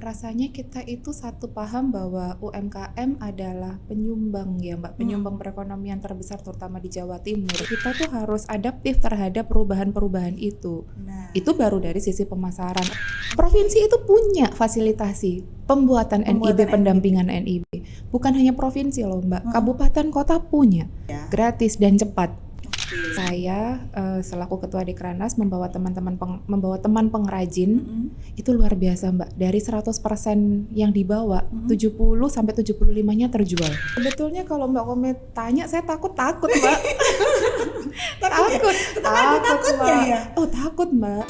rasanya kita itu satu paham bahwa UMKM adalah penyumbang ya Mbak, penyumbang perekonomian terbesar terutama di Jawa Timur. Kita tuh harus adaptif terhadap perubahan-perubahan itu. Nah, Itu baru dari sisi pemasaran. Provinsi itu punya fasilitasi pembuatan NIB, pendampingan NIB. Bukan hanya provinsi loh Mbak, kabupaten kota punya, ya. gratis dan cepat. Oke. Saya selaku ketua Dekranas membawa teman pengrajin itu luar biasa Mbak. Dari 100% yang dibawa, 70 sampai 75-nya terjual. Sebetulnya kalau Mbak Kome tanya, saya takut Mbak. takut takutnya Mbak. ya? Oh, takut Mbak.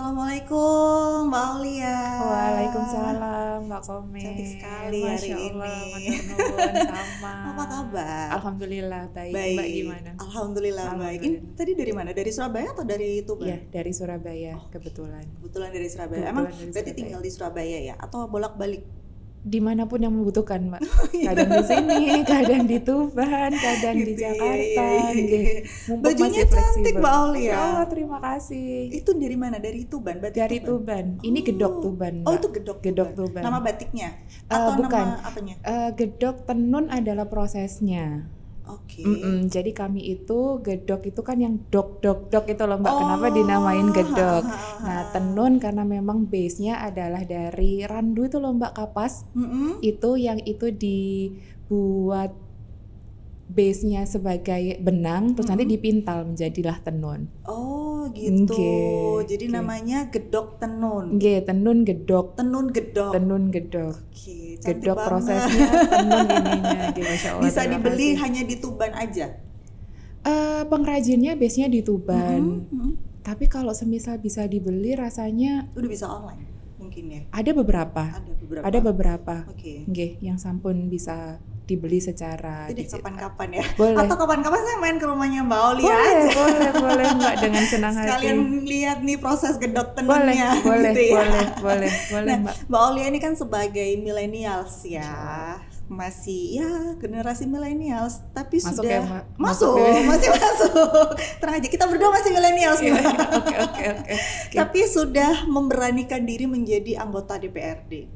Assalamualaikum Mbak Aulia. Waalaikumsalam Mbak Kome. Cantik sekali Masya hari Allah, ini. matur nuwun, sama. Apa kabar? Alhamdulillah baik. Baik. Mbak gimana? Alhamdulillah baik. Ini Alhamdulillah. tadi dari mana? Dari Surabaya atau dari Tuban? Iya, dari Surabaya kebetulan. Kebetulan dari Surabaya. Kebetulan Emang dari berarti Surabaya. tinggal di Surabaya ya? Atau bolak-balik? Dimanapun yang membutuhkan Mbak. Kadang di sini, kadang di Tuban, kadang di Gitu, Jakarta. iya. nggih. Mumpung Bajunya masih cantik fleksibel. Mbak Aulia. Masya Allah, terima kasih. Itu dari mana? Dari Tuban? Batik Dari Tuban. Ini gedok Tuban Oh, Mbak. itu gedok Tuban. Nama batiknya? Atau bukan. nama apanya? Gedok tenun adalah prosesnya. Oke. Jadi kami itu gedok itu kan yang dok itu loh Mbak. Oh, Kenapa dinamain gedok? ha, ha, ha. Nah, tenun karena memang base-nya adalah dari randu itu loh Mbak, kapas. Itu yang itu dibuat base-nya sebagai benang, terus nanti dipintal menjadilah tenun. Oh gitu. Nggih, Jadi nggih. namanya gedok tenun. Nggih, tenun gedok. Tenun gedok. Tenun gedok. Oke, cantik Gedok banget. prosesnya, tenun ininya. Nggih, Masya Allah. Bisa terima dibeli kasih. hanya di Tuban aja. Pengrajinnya base-nya di Tuban. Mhm. Tapi kalau semisal bisa dibeli rasanya Udah bisa online mungkin ya. ada beberapa. Ada beberapa. Oke. Oke. Nggih, yang sampun bisa dibeli secara Itu deh digital. kapan-kapan ya. Boleh. Atau kapan-kapan saya main ke rumahnya Mbak Aulia aja. Boleh Mbak, dengan senang hati. Sekalian lihat nih proses gedok Boleh, tenunnya boleh, gitu ya. boleh Nah, Mbak. Mbak Aulia ini kan sebagai millennials ya, masih ya generasi millennials, tapi Masuk sudah ya, Mbak? masuk, Masuk ya? masih masuk. Tenang aja, kita berdua masih millennials nih. Mbak. Oke. Tapi sudah memberanikan diri menjadi anggota DPRD.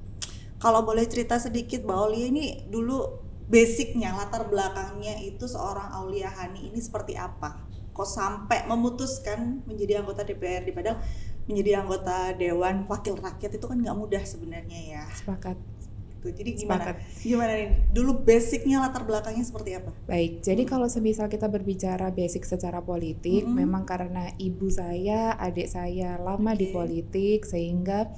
Kalau boleh cerita sedikit, Mbak Aulia ini dulu basicnya, latar belakangnya itu seorang Aulia Hani ini seperti apa? Kok sampai memutuskan menjadi anggota DPRD, padahal menjadi anggota Dewan Wakil Rakyat itu kan nggak mudah sebenarnya ya. Sepakat. Tuh, jadi gimana? Sepakat. Gimana nih? Dulu basicnya, latar belakangnya seperti apa? Baik, jadi kalau semisal kita berbicara basic secara politik, memang karena ibu saya, adik saya lama di politik sehingga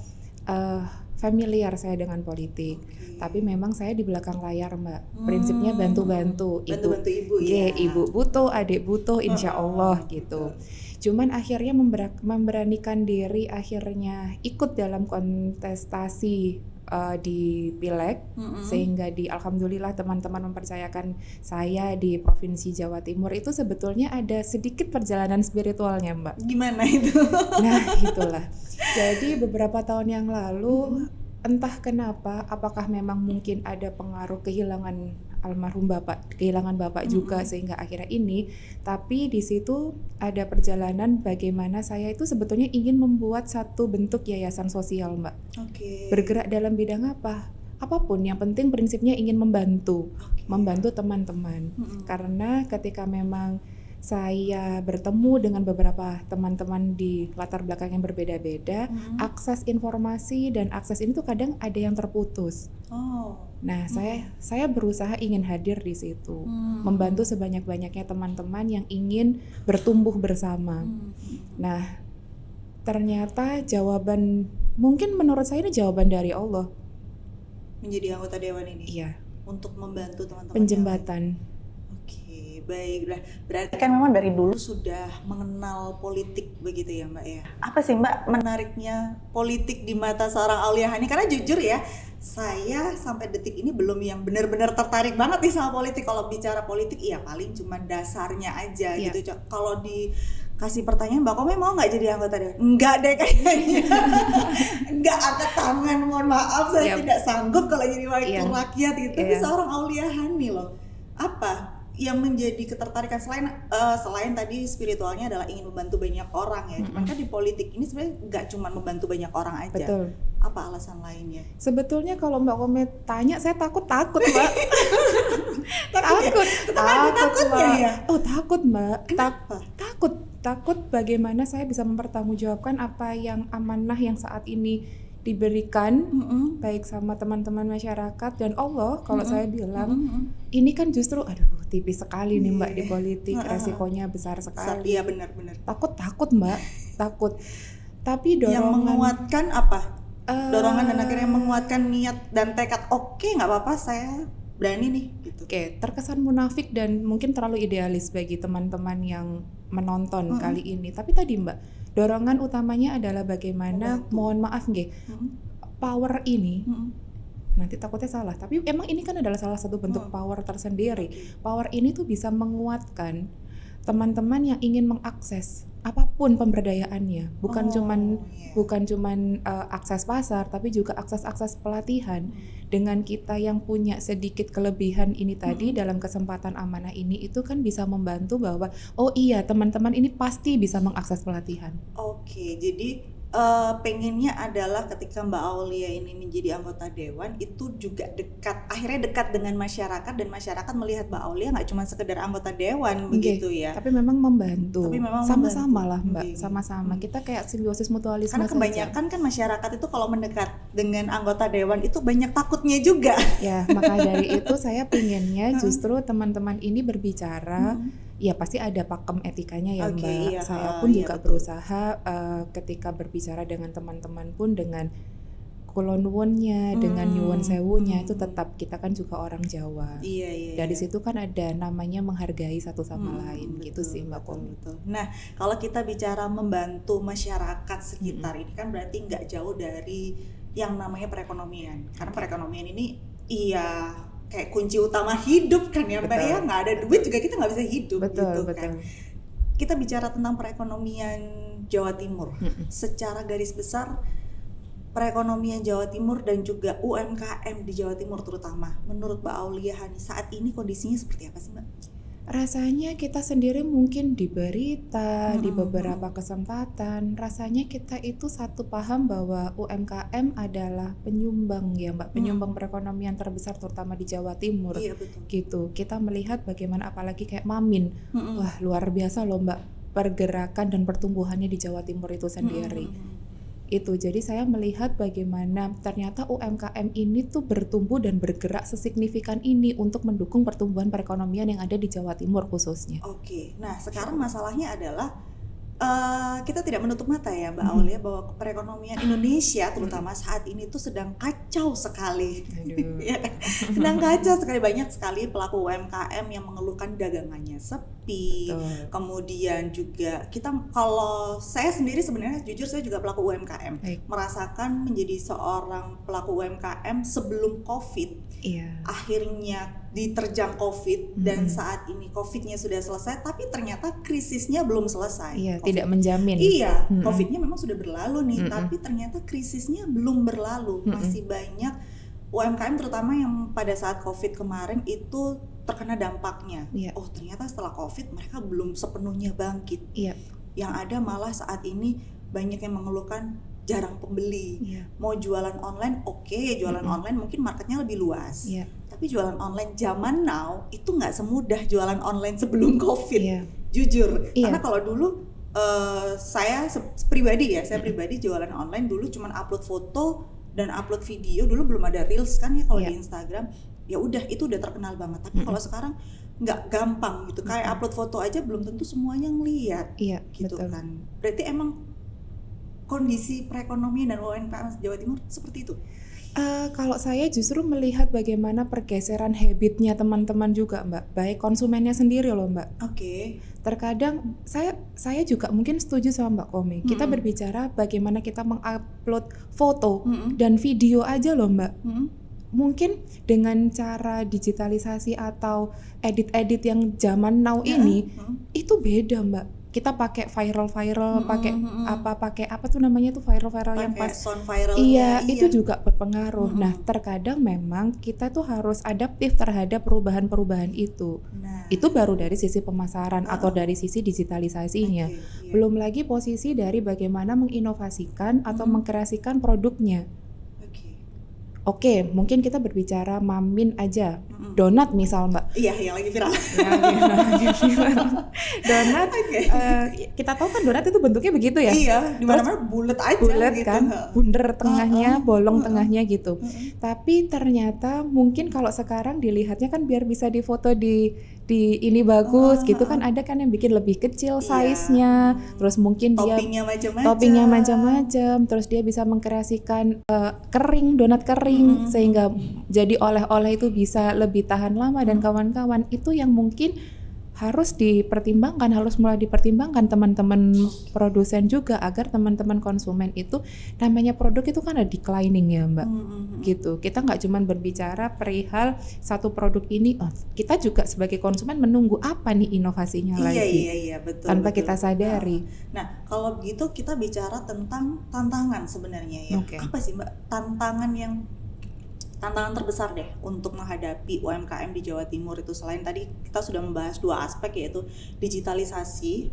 familiar saya dengan politik. Tapi memang saya di belakang layar Mbak. Prinsipnya bantu-bantu. Bantu-bantu ibu ya. ya. Ibu butuh, adik butuh, insya Allah gitu. Cuman akhirnya memberanikan diri, akhirnya ikut dalam kontestasi di Pileg, sehingga alhamdulillah teman-teman mempercayakan saya di Provinsi Jawa Timur. Itu sebetulnya ada sedikit perjalanan spiritualnya Mbak. Gimana itu? Nah itulah. Jadi beberapa tahun yang lalu entah kenapa, apakah memang mungkin ada pengaruh kehilangan almarhum bapak, kehilangan bapak juga sehingga akhirnya ini. Tapi di situ ada perjalanan bagaimana saya itu sebetulnya ingin membuat satu bentuk yayasan sosial Mbak. Oke. Bergerak dalam bidang apa? Apapun, yang penting prinsipnya ingin membantu teman-teman. Karena ketika memang saya bertemu dengan beberapa teman-teman di latar belakang yang berbeda-beda, akses informasi dan akses ini tuh kadang ada yang terputus. Nah, saya berusaha ingin hadir di situ, membantu sebanyak-banyaknya teman-teman yang ingin bertumbuh bersama. Nah, ternyata jawaban, mungkin menurut saya ini jawaban dari Allah. Menjadi anggota dewan ini. Iya. Untuk membantu teman-teman. Penjembatan. Oke, baik. Berarti kan memang dari dulu sudah mengenal politik begitu ya Mbak ya. Apa sih Mbak menariknya politik di mata seorang Aulia Hani? Karena jujur ya, saya sampai detik ini belum yang benar-benar tertarik banget nih sama politik. Kalau bicara politik, iya paling cuma dasarnya aja gitu. Kalau kasih pertanyaan Mbak Kome mau nggak jadi anggota dewan? Enggak deh kayaknya. Enggak, angkat tangan, mohon maaf saya tidak sanggup kalau jadi wakil rakyat gitu. Tapi seorang Aulia Hani loh, apa yang menjadi ketertarikan selain tadi spiritualnya adalah ingin membantu banyak orang ya. Cuman kan di politik ini sebenarnya nggak cuma membantu banyak orang aja. Betul. Apa alasan lainnya? Sebetulnya kalau Mbak Kome tanya, saya takut Mbak. Takutnya ya? Oh takut Mbak. Kenapa? Takut bagaimana saya bisa mempertanggungjawabkan apa yang amanah yang saat ini diberikan, baik sama teman-teman masyarakat dan Allah. Kalau saya bilang ini kan justru tipis sekali nih Mbak di politik, resikonya besar sekali. Iya benar-benar. Takut Mbak, takut. Tapi dorongan yang menguatkan apa? Dorongan dan akhirnya menguatkan niat dan tekad. Oke, nggak apa-apa, saya berani nih. Gitu. Oke, terkesan munafik dan mungkin terlalu idealis bagi teman-teman yang menonton kali ini. Tapi tadi Mbak, dorongan utamanya adalah bagaimana, mohon maaf nggih, power ini. Nanti takutnya salah, tapi emang ini kan adalah salah satu bentuk power tersendiri. Power ini tuh bisa menguatkan teman-teman yang ingin mengakses apapun pemberdayaannya, bukan cuman akses pasar, tapi juga akses pelatihan. Dengan kita yang punya sedikit kelebihan ini tadi dalam kesempatan amanah ini, itu kan bisa membantu bahwa oh iya teman-teman ini pasti bisa mengakses pelatihan. Oke, jadi pengennya adalah ketika Mbak Aulia ini menjadi anggota dewan itu juga akhirnya dekat dengan masyarakat, dan masyarakat melihat Mbak Aulia nggak cuma sekedar anggota dewan begitu ya. Tapi memang membantu. Sama-sama lah Mbak, sama-sama. Kita kayak simbiosis mutualisme. Karena kebanyakan kan masyarakat itu kalau mendekat dengan anggota dewan itu banyak takutnya juga. Ya, maka dari itu saya pinginnya justru teman-teman ini berbicara. Ya pasti ada pakem etikanya ya Mbak. Iya, saya pun juga berusaha ketika berbicara dengan teman-teman pun dengan kulonwonnya, dengan nyuwun sewunya, itu tetap kita kan juga orang Jawa. Iya. Dari situ kan ada namanya menghargai satu sama lain, gitu sih Mbak Kome. Nah, kalau kita bicara membantu masyarakat sekitar ini kan berarti nggak jauh dari yang namanya perekonomian. Karena perekonomian ini kayak kunci utama hidup kan ya Mbak ya, nggak ada duit juga kita nggak bisa hidup. Betul. Kan. Kita bicara tentang perekonomian Jawa Timur, secara garis besar perekonomian Jawa Timur dan juga UMKM di Jawa Timur terutama, menurut Mbak Aulia Hani saat ini kondisinya seperti apa sih Mbak? Rasanya kita sendiri mungkin di berita, di beberapa kesempatan, rasanya kita itu satu paham bahwa UMKM adalah penyumbang ya Mbak, penyumbang perekonomian terbesar terutama di Jawa Timur. Iya betul. Gitu, kita melihat bagaimana apalagi kayak Mamin, wah luar biasa loh Mbak pergerakan dan pertumbuhannya di Jawa Timur itu sendiri. Itu jadi saya melihat bagaimana ternyata UMKM ini tuh bertumbuh dan bergerak sesignifikan ini untuk mendukung pertumbuhan perekonomian yang ada di Jawa Timur khususnya. Oke, nah sekarang masalahnya adalah kita tidak menutup mata ya Mbak Aulia bahwa perekonomian Indonesia terutama saat ini tuh sedang kacau sekali. Ya kan? Sedang kacau sekali, banyak sekali pelaku UMKM yang mengeluhkan dagangannya sepi. Betul. Kemudian juga kalau saya sendiri sebenarnya jujur saya juga pelaku UMKM. Merasakan menjadi seorang pelaku UMKM sebelum Covid. Akhirnya diterjang Covid dan saat ini Covid-nya sudah selesai, tapi ternyata krisisnya belum selesai. Tidak menjamin. Covid-nya memang sudah berlalu nih, tapi ternyata krisisnya belum berlalu. Masih banyak UMKM terutama yang pada saat Covid kemarin itu terkena dampaknya. Oh ternyata setelah Covid mereka belum sepenuhnya bangkit. Yang ada malah saat ini banyak yang mengeluhkan jarang pembeli. Mau jualan online, jualan online mungkin marketnya lebih luas. Tapi jualan online zaman now itu nggak semudah jualan online sebelum Covid. Jujur. Karena kalau dulu saya pribadi jualan online dulu cuman upload foto dan upload video. Dulu belum ada Reels kan ya kalau di Instagram. Ya udah itu udah terkenal banget. Tapi kalau sekarang nggak gampang gitu. Kayak upload foto aja belum tentu semuanya ngelihat. Gitu betul. Kan. Berarti emang kondisi perekonomian dan UMKM Jawa Timur seperti itu? Kalau saya justru melihat bagaimana pergeseran habitnya teman-teman juga Mbak, baik konsumennya sendiri loh Mbak. Terkadang saya juga mungkin setuju sama Mbak Kome. Kita berbicara bagaimana kita mengupload foto dan video aja loh Mbak. Mungkin dengan cara digitalisasi atau edit-edit yang zaman now ini itu beda Mbak. kita pakai viral pakai apa tuh namanya tuh viral yang Pakai pas sound viralnya. iya itu juga berpengaruh. Nah terkadang memang kita tuh harus adaptif terhadap perubahan-perubahan itu. Nah, Itu baru dari sisi pemasaran atau dari sisi digitalisasinya. oke, iya. Belum lagi posisi dari bagaimana menginovasikan atau mengkreasikan produknya. Oke, mungkin kita berbicara mamin aja. Donat misal Mbak. Iya, yang lagi viral. Donat, kita tahu kan donat itu bentuknya begitu ya. Iya, di mana-mana bulat aja Bulat gitu. kan, bunder tengahnya, bolong tengahnya gitu. Tapi ternyata mungkin kalau sekarang dilihatnya kan biar bisa difoto di ini bagus gitu kan, ada kan yang bikin lebih kecil size-nya, terus mungkin Toppingnya toppingnya macam-macam, terus dia bisa mengkreasikan kering, donat kering sehingga jadi oleh-oleh itu bisa lebih tahan lama dan kawan-kawan. Itu yang mungkin harus dipertimbangkan, harus mulai dipertimbangkan teman-teman produsen juga agar teman-teman konsumen itu, namanya produk itu kan ada declining ya Mbak, gitu. Kita nggak cuma berbicara perihal satu produk ini, kita juga sebagai konsumen menunggu apa nih inovasinya lagi, Iya, betul. tanpa kita sadari. Nah, kalau begitu kita bicara tentang tantangan sebenarnya ya. Oke. Apa sih Mbak tantangan terbesar deh untuk menghadapi UMKM di Jawa Timur itu, selain tadi kita sudah membahas dua aspek yaitu digitalisasi,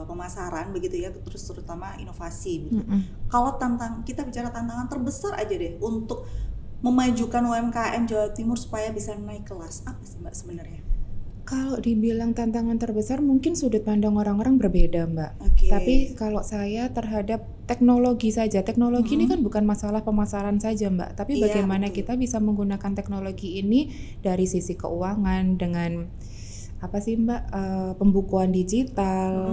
pemasaran begitu ya, terus terutama inovasi gitu. Kalau kita bicara tantangan terbesar aja deh untuk memajukan UMKM Jawa Timur supaya bisa naik kelas, apa sih Mbak sebenarnya? Kalau dibilang tantangan terbesar mungkin sudut pandang orang-orang berbeda Mbak. Tapi kalau saya terhadap teknologi saja, teknologi ini kan bukan masalah pemasaran saja Mbak, tapi bagaimana kita bisa menggunakan teknologi ini dari sisi keuangan dengan apa sih Mbak, pembukuan digital,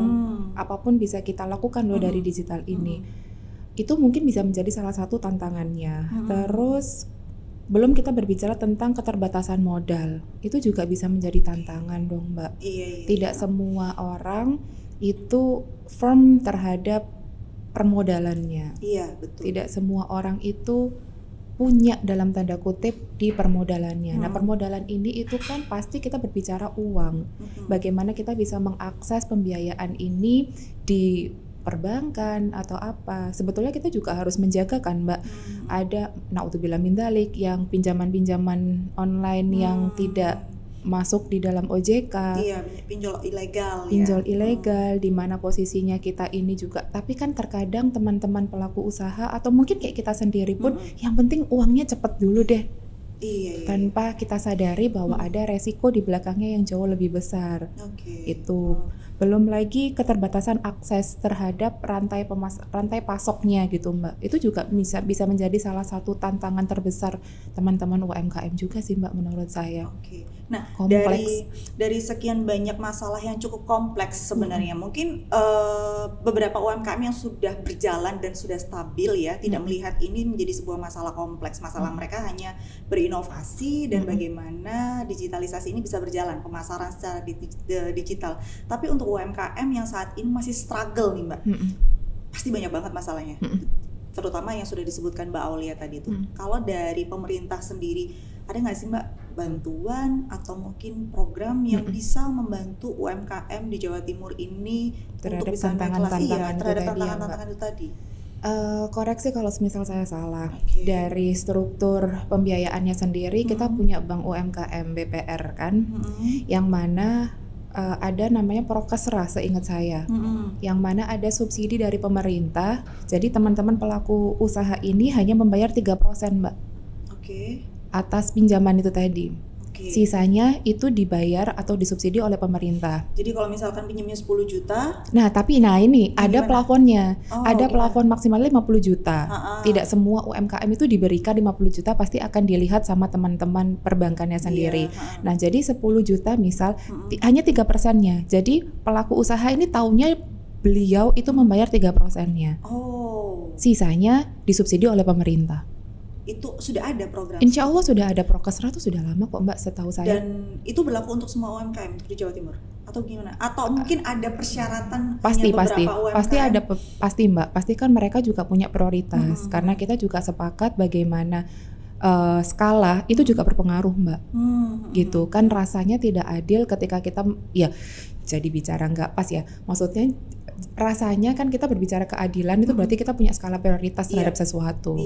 apapun bisa kita lakukan loh dari digital ini. Itu mungkin bisa menjadi salah satu tantangannya. Terus belum kita berbicara tentang keterbatasan modal, itu juga bisa menjadi tantangan dong Mbak. Tidak semua orang itu firm terhadap permodalannya. Iya, betul. Tidak semua orang itu punya dalam tanda kutip di permodalannya. Nah permodalan ini itu kan pasti kita berbicara uang. Bagaimana kita bisa mengakses pembiayaan ini di perbankan atau apa. Sebetulnya kita juga harus menjaga kan Mbak. Ada naudzubillah min dzalik yang pinjaman-pinjaman online yang tidak masuk di dalam OJK. Iya, pinjol ilegal ilegal, di mana posisinya kita ini juga. Tapi kan terkadang teman-teman pelaku usaha atau mungkin kayak kita sendiri pun yang penting uangnya cepet dulu deh. Tanpa kita sadari bahwa ada resiko di belakangnya yang jauh lebih besar. Itu belum lagi keterbatasan akses terhadap rantai pasoknya gitu Mbak. Itu juga bisa menjadi salah satu tantangan terbesar teman-teman UMKM juga sih Mbak menurut saya. Nah, kompleks. dari sekian banyak masalah yang cukup kompleks sebenarnya, mungkin beberapa UMKM yang sudah berjalan dan sudah stabil ya, tidak melihat ini menjadi sebuah masalah kompleks. Masalah mereka hanya berinovasi dan bagaimana digitalisasi ini bisa berjalan, pemasaran secara digital. Tapi untuk UMKM yang saat ini masih struggle nih Mbak, pasti banyak banget masalahnya. Terutama yang sudah disebutkan Mbak Aulia tadi itu. Kalau dari pemerintah sendiri, ada nggak sih Mbak bantuan atau mungkin program yang bisa membantu UMKM di Jawa Timur ini terhadap untuk bisa tantangan-tantangan itu tadi? Koreksi kalau misal saya salah. Dari struktur pembiayaannya sendiri kita punya Bank UMKM BPR kan, yang mana ada namanya Prokesra seingat saya, yang mana ada subsidi dari pemerintah. Jadi teman-teman pelaku usaha ini hanya membayar 3% Mbak. Atas pinjaman itu tadi. Sisanya itu dibayar atau disubsidi oleh pemerintah. Jadi kalau misalkan pinjamnya 10 juta. Nah, tapi ini ada plafonnya. Ada plafon maksimal 50 juta. Tidak semua UMKM itu diberikan 50 juta, pasti akan dilihat sama teman-teman perbankannya sendiri. Nah, jadi 10 juta misal hanya 3%-nya. Jadi pelaku usaha ini taunya beliau itu membayar 3%-nya. Sisanya disubsidi oleh pemerintah. Itu sudah ada program? Insya Allah sudah ada. Prokesra itu sudah lama kok Mbak setahu saya. Dan itu berlaku untuk semua UMKM di Jawa Timur? Atau gimana? Atau mungkin ada persyaratan pasti UMKM? Pasti Mbak, pasti kan mereka juga punya prioritas. Karena kita juga sepakat bagaimana skala itu juga berpengaruh Mbak. Gitu kan, rasanya tidak adil ketika kita ya jadi bicara nggak pas ya, maksudnya rasanya kan kita berbicara keadilan itu berarti kita punya skala prioritas terhadap sesuatu.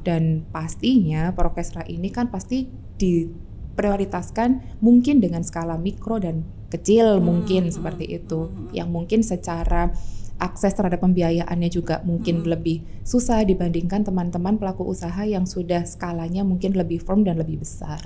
Dan pastinya prokesra ini kan pasti diprioritaskan mungkin dengan skala mikro dan kecil mungkin seperti itu, yang mungkin secara akses terhadap pembiayaannya juga mungkin lebih susah dibandingkan teman-teman pelaku usaha yang sudah skalanya mungkin lebih firm dan lebih besar.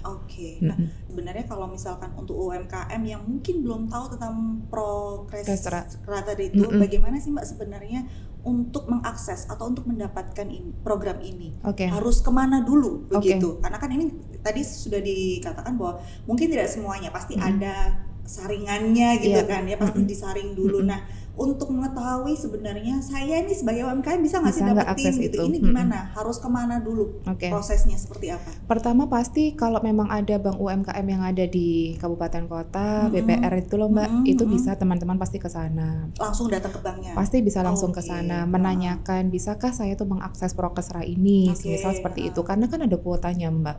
Nah sebenarnya kalau misalkan untuk UMKM yang mungkin belum tahu tentang prokesra tadi itu, bagaimana sih Mbak sebenarnya untuk mengakses atau untuk mendapatkan program ini? Harus kemana dulu begitu? Karena kan ini tadi sudah dikatakan bahwa mungkin tidak semuanya, pasti ada saringannya gitu kan ya, pasti disaring dulu. Nah untuk mengetahui sebenarnya saya ini sebagai UMKM bisa nggak sih dapetin gitu, ini gimana? Harus kemana dulu? Prosesnya seperti apa? Pertama pasti kalau memang ada bank UMKM yang ada di kabupaten kota, BPR itu loh Mbak, itu bisa teman-teman pasti ke sana. Langsung datang ke banknya? Pasti bisa langsung ke sana, menanyakan bisakah saya tuh mengakses prokesra ini, misal seperti itu, karena kan ada kuotanya Mbak.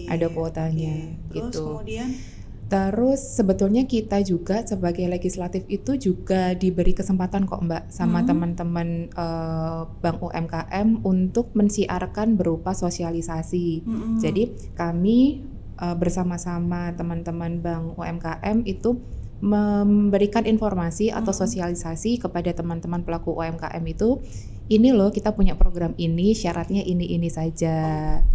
Ada kuotanya Terus gitu. Kemudian terus sebetulnya kita juga sebagai legislatif itu juga diberi kesempatan kok Mbak sama teman-teman Bank UMKM untuk mensiarkan berupa sosialisasi. Jadi kami bersama-sama teman-teman Bank UMKM itu memberikan informasi atau sosialisasi kepada teman-teman pelaku UMKM itu, ini loh kita punya program ini, syaratnya ini saja.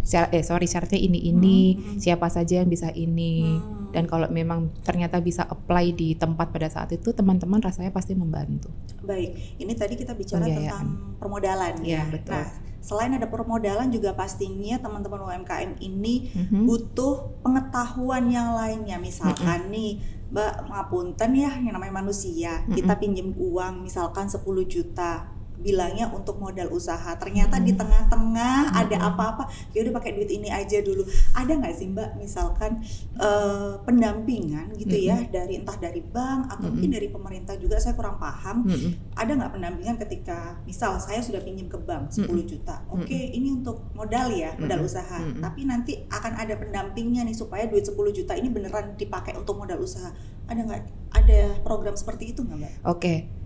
Syaratnya ini, siapa saja yang bisa ini. Dan kalau memang ternyata bisa apply di tempat pada saat itu, teman-teman rasanya pasti membantu. Baik, ini tadi kita bicara tentang permodalan ya. Betul. Nah, selain ada permodalan juga pastinya teman-teman UMKM ini butuh pengetahuan yang lainnya. Misalkan nih, Mbak, ngapunten ya, yang namanya manusia, kita pinjem uang misalkan 10 juta. Bilangnya untuk modal usaha, ternyata di tengah-tengah ada apa-apa, ya udah pakai duit ini aja dulu. Ada nggak sih Mbak misalkan pendampingan gitu ya, dari entah dari bank atau mungkin dari pemerintah juga, saya kurang paham. Ada nggak pendampingan ketika misal saya sudah pinjam ke bank 10 juta, oke, ini untuk modal ya, modal usaha, tapi nanti akan ada pendampingnya nih supaya duit 10 juta ini beneran dipakai untuk modal usaha. Ada nggak, ada program seperti itu nggak Mbak?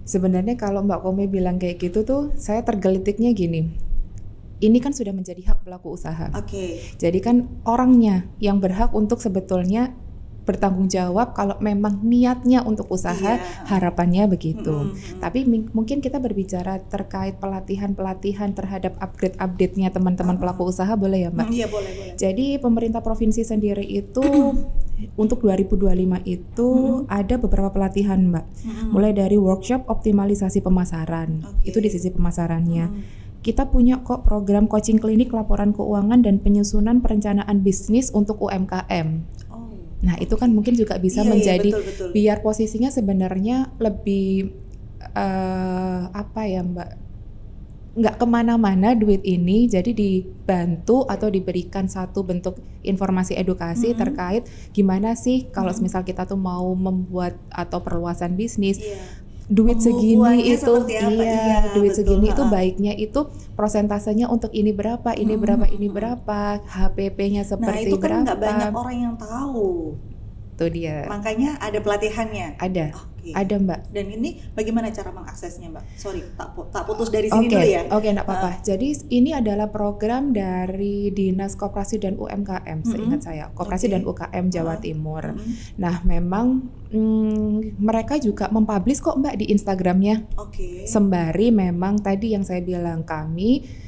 Sebenarnya kalau Mbak Kome bilang kayak gitu tuh, saya tergelitiknya gini. Ini kan sudah menjadi hak pelaku usaha. Jadi kan orangnya yang berhak untuk sebetulnya bertanggung jawab kalau memang niatnya untuk usaha, harapannya begitu. Tapi mungkin kita berbicara terkait pelatihan terhadap upgrade-nya teman-teman pelaku usaha, boleh ya Mbak? Iya, boleh. Jadi pemerintah provinsi sendiri itu untuk 2025 itu ada beberapa pelatihan Mbak. Mulai dari workshop optimalisasi pemasaran, itu di sisi pemasarannya. Kita punya kok program coaching klinik laporan keuangan dan penyusunan perencanaan bisnis untuk UMKM. Nah itu kan mungkin juga bisa menjadi betul. Biar posisinya sebenarnya lebih apa ya Mbak, nggak kemana-mana duit ini, jadi dibantu atau diberikan satu bentuk informasi edukasi terkait gimana sih kalau misal kita tuh mau membuat atau perluasan bisnis. Duit segini itu duit segini itu baiknya itu prosentasenya untuk ini berapa, ini berapa, HPP-nya seperti berapa. Nah itu kan nggak banyak orang yang tahu. Itu dia. Makanya ada pelatihannya. Ada Mbak. Dan ini bagaimana cara mengaksesnya Mbak? Sorry, tak putus dari sini dulu ya. Enggak apa-apa. Jadi ini adalah program dari Dinas Koperasi dan UMKM, seingat saya. Koperasi dan UKM Jawa Timur. Nah memang mereka juga mempublish kok Mbak di Instagramnya. Sembari memang tadi yang saya bilang, kami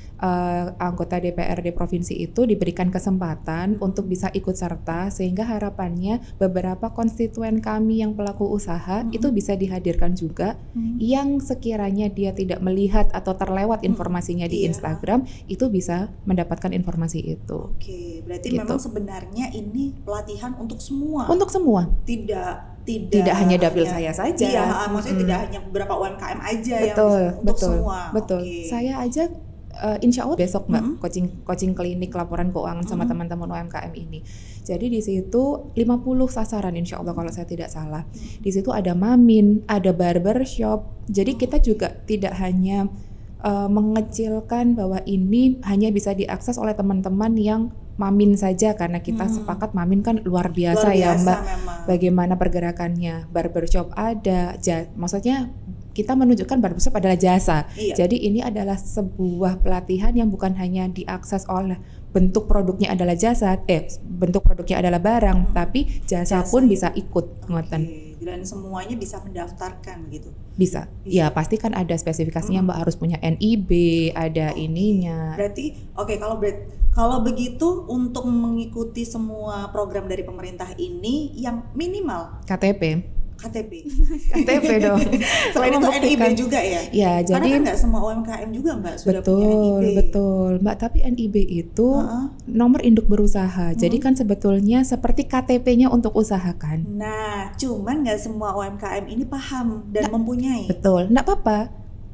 anggota DPRD provinsi itu diberikan kesempatan untuk bisa ikut serta, sehingga harapannya beberapa konstituen kami yang pelaku usaha itu bisa dihadirkan juga, yang sekiranya dia tidak melihat atau terlewat informasinya di Instagram itu bisa mendapatkan informasi itu. Berarti memang sebenarnya ini pelatihan untuk semua. Untuk semua. Tidak hanya dapil saya saja. Iya, maksudnya tidak hanya beberapa UMKM aja yang bisa, untuk semua. Betul. Saya aja insya Allah besok Mbak coaching klinik laporan keuangan sama teman-teman UMKM ini. Jadi di situ 50 sasaran insya Allah kalau saya tidak salah. Di situ ada mamin, ada barbershop. Jadi kita juga tidak hanya mengecilkan bahwa ini hanya bisa diakses oleh teman-teman yang Mamin saja, karena kita sepakat Mamin kan luar biasa ya Mbak. Memang. Bagaimana pergerakannya, barbershop ada, maksudnya kita menunjukkan barbershop adalah jasa. Iya. Jadi ini adalah sebuah pelatihan yang bukan hanya diakses oleh bentuk produknya adalah jasa, bentuk produknya adalah barang, tapi jasa pun bisa ikut, ngoten. Dan semuanya bisa mendaftarkan gitu. Bisa. Ya pasti kan ada spesifikasinya Mbak, harus punya NIB, ada ininya. Berarti kalau begitu untuk mengikuti semua program dari pemerintah ini yang minimal KTP dong. Selain itu NIB juga ya? Ya, karena jadi kan nggak semua UMKM juga Mbak sudah punya NIB. Betul Mbak, tapi NIB itu nomor induk berusaha. Jadi kan sebetulnya seperti KTP-nya untuk usaha kan. Nah, cuman nggak semua UMKM ini paham dan mempunyai. Betul, nggak apa-apa.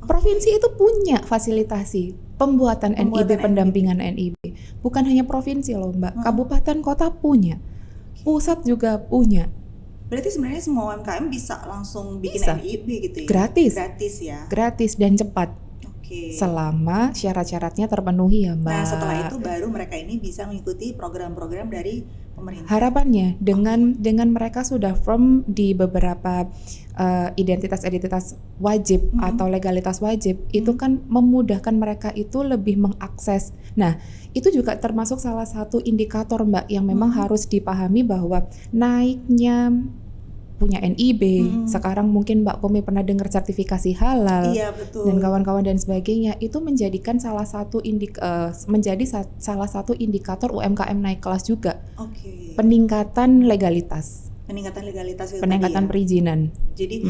Provinsi itu punya fasilitasi pembuatan NIB, pendampingan NIB. Bukan hanya provinsi loh Mbak, kabupaten kota punya, pusat juga punya. Berarti sebenarnya semua UMKM bisa langsung bikin NIB gitu ya? Gratis ya? Gratis dan cepat. Selama syarat-syaratnya terpenuhi ya Mbak. Nah setelah itu baru mereka ini bisa mengikuti program-program dari pemerintah. Harapannya dengan mereka sudah firm di beberapa identitas wajib atau legalitas wajib, itu kan memudahkan mereka itu lebih mengakses. Nah itu juga termasuk salah satu indikator Mbak yang memang harus dipahami, bahwa naiknya punya NIB, sekarang mungkin Mbak Komi pernah dengar sertifikasi halal, iya, betul. Dan kawan-kawan dan sebagainya, itu menjadikan salah satu salah satu indikator UMKM naik kelas juga. Peningkatan legalitas itu peningkatan perizinan. Jadi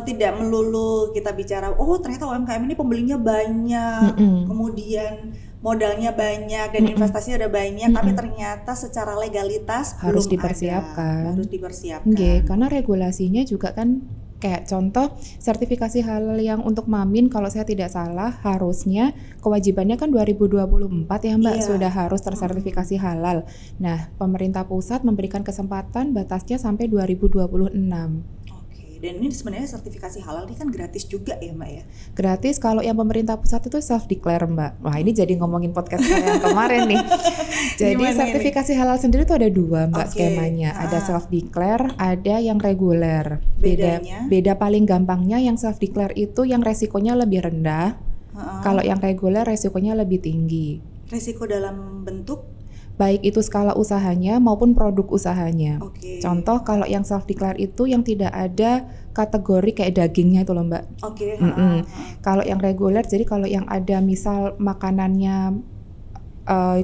tidak melulu kita bicara ternyata UMKM ini pembelinya banyak, kemudian modalnya banyak dan investasinya ada banyak, tapi ternyata secara legalitas harus belum dipersiapkan. Harus dipersiapkan. Karena regulasinya juga kan kayak contoh sertifikasi halal yang untuk Mamin, kalau saya tidak salah harusnya kewajibannya kan 2024 ya Mbak, sudah harus tersertifikasi halal. Nah, pemerintah pusat memberikan kesempatan batasnya sampai 2026. Dan ini sebenarnya sertifikasi halal ini kan gratis juga ya Mbak ya? Gratis kalau yang pemerintah pusat itu self-declare Mbak. Wah ini jadi ngomongin podcast saya yang kemarin nih. Jadi sertifikasi halal sendiri itu ada dua Mbak skemanya. Ada self-declare, ada yang reguler. Beda paling gampangnya yang self-declare itu yang resikonya lebih rendah. Kalau yang reguler resikonya lebih tinggi. Resiko dalam bentuk? Baik itu skala usahanya maupun produk usahanya. Contoh kalau yang self declare itu yang tidak ada kategori kayak dagingnya itu loh Mbak. Kalau yang reguler, jadi kalau yang ada misal makanannya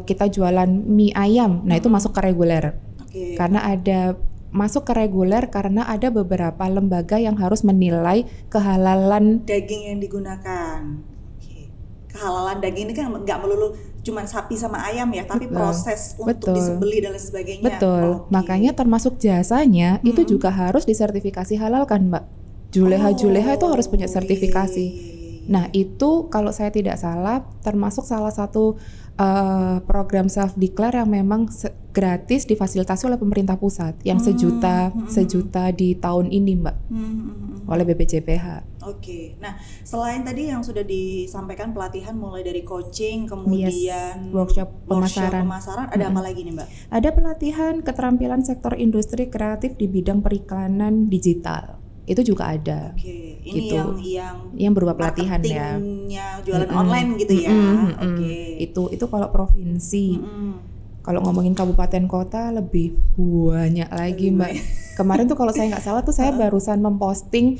kita jualan mie ayam, nah itu masuk ke reguler. Karena ada masuk ke reguler karena ada beberapa lembaga yang harus menilai kehalalan daging yang digunakan. Kehalalan daging ini kan nggak melulu cuman sapi sama ayam ya, tapi proses untuk disembelih dan lain sebagainya. Makanya termasuk jasanya itu juga harus disertifikasi halal kan Mbak. Juleha itu harus punya sertifikasi. Nah itu kalau saya tidak salah termasuk salah satu program self declare yang memang gratis difasilitasi oleh pemerintah pusat yang sejuta di tahun ini Mbak, oleh BPJPH. Nah selain tadi yang sudah disampaikan pelatihan mulai dari coaching, kemudian workshop pemasaran, ada apa lagi nih Mbak? Ada pelatihan keterampilan sektor industri kreatif di bidang periklanan digital. Itu juga ada. Ini gitu. yang berupa pelatihan ya. Jualan online gitu ya. Itu kalau provinsi. Kalau ngomongin kabupaten kota lebih banyak lagi Mbak. Kemarin tuh kalau saya nggak salah tuh saya barusan memposting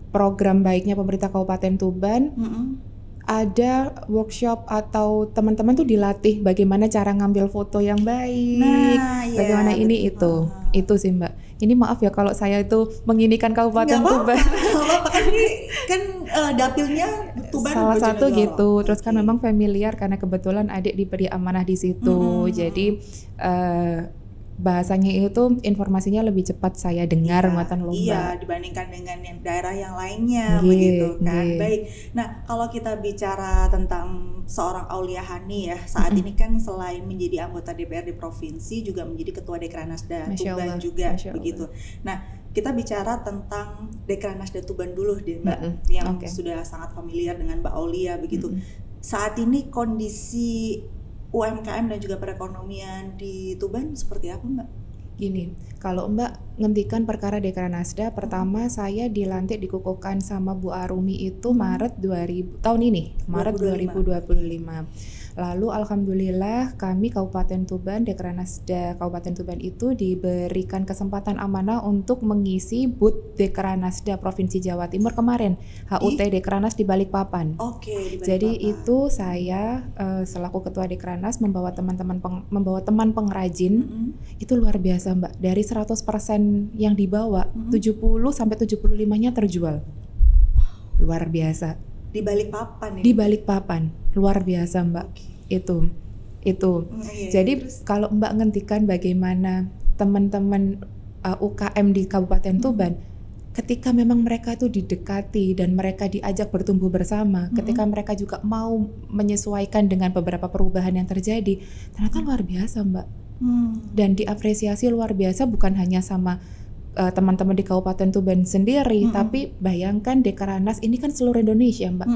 program baiknya pemerintah Kabupaten Tuban. Ada workshop atau teman-teman tuh dilatih bagaimana cara ngambil foto yang baik, bagaimana ini itu sih Mbak. Ini maaf ya kalau saya itu menginikan Kabupaten Tuban. Kan dapilnya Tuban salah satu gitu. Terus kan memang familiar karena kebetulan adik diberi amanah di situ. Jadi bahasanya itu informasinya lebih cepat saya dengar muatan lomba. Iya, dibandingkan dengan daerah yang lainnya begitu kan. Baik. Nah, kalau kita bicara tentang seorang Aulia Hani ya, saat ini kan selain menjadi anggota DPRD provinsi juga menjadi ketua Dekranasda Tuban juga begitu. Nah, kita bicara tentang Dekranasda Tuban dulu deh Mbak, yang sudah sangat familiar dengan Mbak Aulia begitu. Saat ini kondisi UMKM dan juga perekonomian di Tuban seperti apa Mbak? Gini, kalau Mbak ngentikan perkara Dekranasda, pertama saya dilantik dikukuhkan sama Bu Arumi itu Maret 2000 tahun ini, Maret 2025. Lalu alhamdulillah kami Kabupaten Tuban, Dekranasda Kabupaten Tuban itu diberikan kesempatan amanah untuk mengisi booth Dekranasda Provinsi Jawa Timur kemarin, HUT Dekranas di Balikpapan. Oke, di Balikpapan. Jadi itu saya selaku ketua Dekranas membawa teman pengrajin. Itu luar biasa Mbak. Dari 100% yang dibawa, 70 sampai 75-nya terjual. Luar biasa. Di Balikpapan ya? Di Balikpapan, luar biasa Mbak. Itu. Jadi kalau Mbak ngentikan bagaimana teman-teman UKM di Kabupaten Tuban, ketika memang mereka itu didekati dan mereka diajak bertumbuh bersama, ketika mereka juga mau menyesuaikan dengan beberapa perubahan yang terjadi, ternyata luar biasa Mbak. Dan diapresiasi luar biasa bukan hanya sama teman-teman di Kabupaten Tuban sendiri, tapi bayangkan Dekranas ini kan seluruh Indonesia Mbak.